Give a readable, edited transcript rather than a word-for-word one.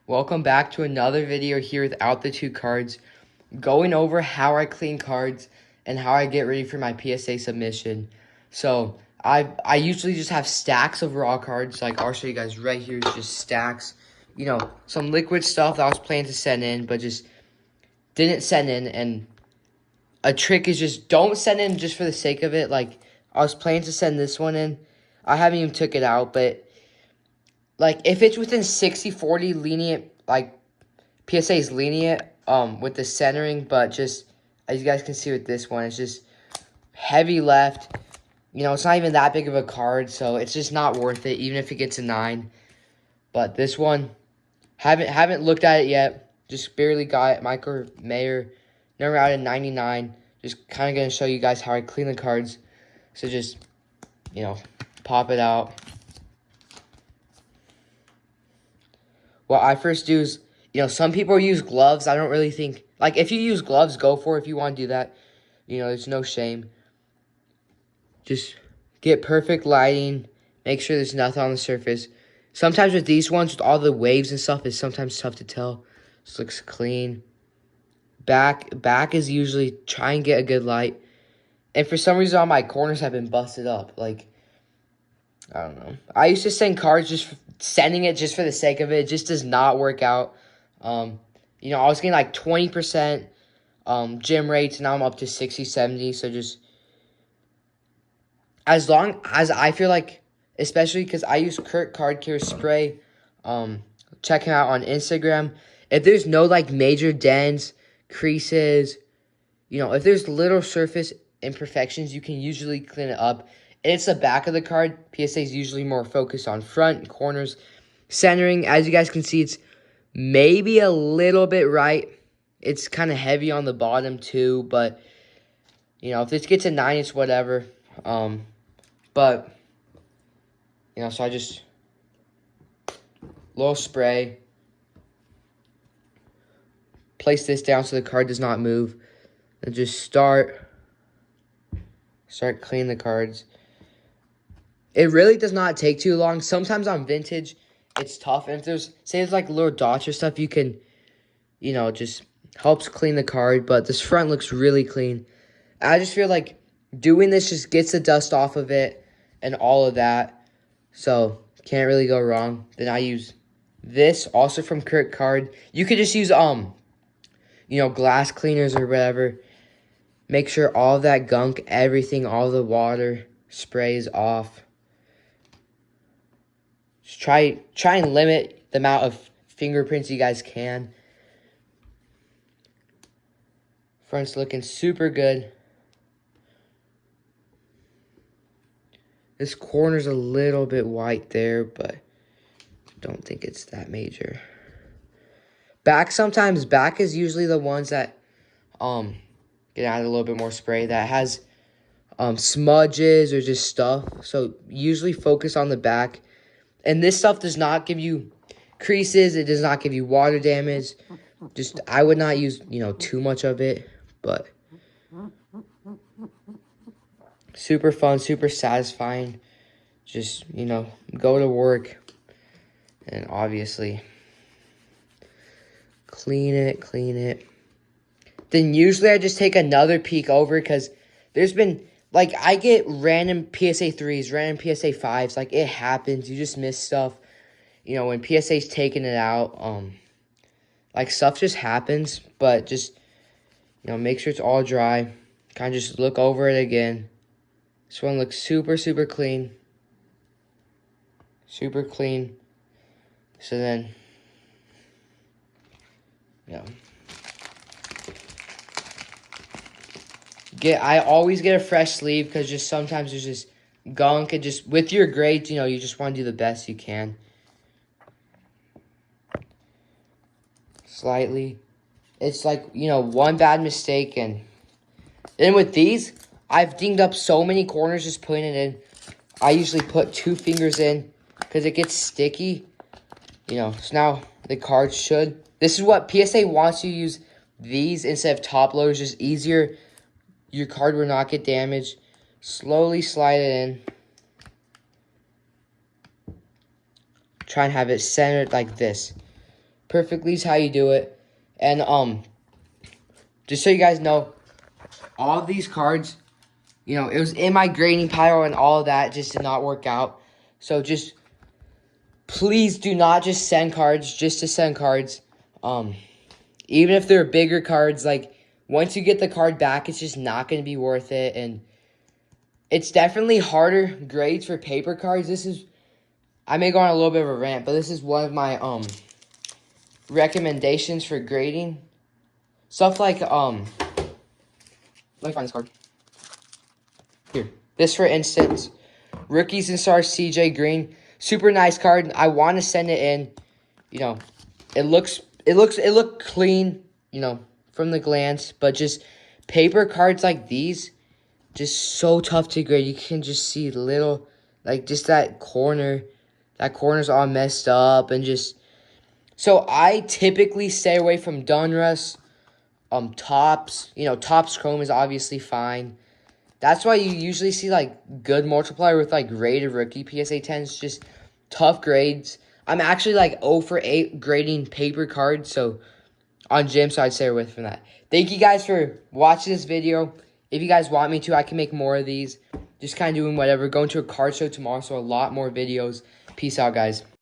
Welcome back to another video here without the two cards, going over how I clean cards and how I get ready for my PSA submission. So I usually just have stacks of raw cards, like I'll show you guys right here, just stacks. You know, some liquid stuff that I was planning to send in, but just didn't send in. And a trick is just don't send in just for the sake of it. Like I was planning to send this one in. I haven't even took it out, but like if it's within 60-40 lenient, like PSA is lenient with the centering, but just as you guys can see with this one, it's just heavy left. You know, it's not even that big of a card, so it's just not worth it, even if it gets a 9. But this one, haven't looked at it yet. Just barely got it. Michael Mayer, number out of 99. Just kind of going to show you guys how I clean the cards. So just, you know, pop it out. What I first do is, you know, some people use gloves. I don't really think, like, if you use gloves, go for it if you want to do that. You know, there's no shame. Just get perfect lighting. Make sure there's nothing on the surface. Sometimes with these ones, with all the waves and stuff, it's sometimes tough to tell. This looks clean. Back is usually try and get a good light. And for some reason, all my corners have been busted up. Like, I don't know. I used to send cards sending it just for the sake of it. It just does not work out. You know, I was getting like 20% gym rates. Now I'm up to 60, 70. So just as long as I feel like, especially because I use Kurt Card Care Spray. Check him out on Instagram. If there's no like major dents, creases, you know, if there's little surface imperfections, you can usually clean it up. And it's the back of the card. PSA is usually more focused on front, corners, centering. As you guys can see, it's maybe a little bit right. It's kind of heavy on the bottom too, but, you know, if this gets a 9, it's whatever. But, you know, so I just, little spray. Place this down so the card does not move. And just start cleaning the cards. It really does not take too long. Sometimes on vintage, it's tough. And if there's like little dots or stuff, you can, you know, just helps clean the card. But this front looks really clean. I just feel like doing this just gets the dust off of it and all of that. So, can't really go wrong. Then I use this, also from Kurt Card. You could just use, you know, glass cleaners or whatever. Make sure all that gunk, everything, all the water sprays off. Just try and limit the amount of fingerprints you guys can. Front's looking super good. This corner's a little bit white there, but don't think it's that major. Back is usually the ones that get added a little bit more spray that has smudges or just stuff. So usually focus on the back. And this stuff does not give you creases. It does not give you water damage. Just, I would not use, you know, too much of it. But super fun, super satisfying. Just, you know, go to work. And obviously, clean it. Then usually I just take another peek over because there's been, like, I get random PSA 3s, random PSA 5s. Like, it happens. You just miss stuff. You know, when PSA's taking it out, like, stuff just happens. But just, you know, make sure it's all dry. Kind of just look over it again. This one looks super, super clean. Super clean. So then, you know. I always get a fresh sleeve because just sometimes there's just gunk and just with your grades, you know, you just want to do the best you can. Slightly. It's like, you know, one bad mistake and then with these, I've dinged up so many corners just putting it in. I usually put 2 fingers in because it gets sticky. You know, so now the card should. This is what PSA wants you to use these instead of top loaders, just easier. Your card will not get damaged. Slowly slide it in. Try and have it centered like this. perfectly is how you do it. And just so you guys know, all of these cards, you know, it was in my grading pile and all of that just did not work out. So just please do not just send cards just to send cards. Even if they're bigger cards, like once you get the card back, it's just not going to be worth it. And it's definitely harder grades for paper cards. I may go on a little bit of a rant, but this is one of my recommendations for grading. Stuff like let me find this card. Here. This for instance, Rookies and Stars CJ Green. Super nice card. I want to send it in. You know, it looked clean, you know, from the glance, but just paper cards like these, just so tough to grade. You can just see little, like just that corner's all messed up and just. So I typically stay away from Donruss, Topps. You know, Topps Chrome is obviously fine. That's why you usually see, like, good multiplier with, like, rated rookie PSA 10s. Just tough grades. I'm actually, like, 0 for 8 grading paper cards. So, on gym, so I'd stay away from that. Thank you guys for watching this video. If you guys want me to, I can make more of these. Just kind of doing whatever. Going to a card show tomorrow, so a lot more videos. Peace out, guys.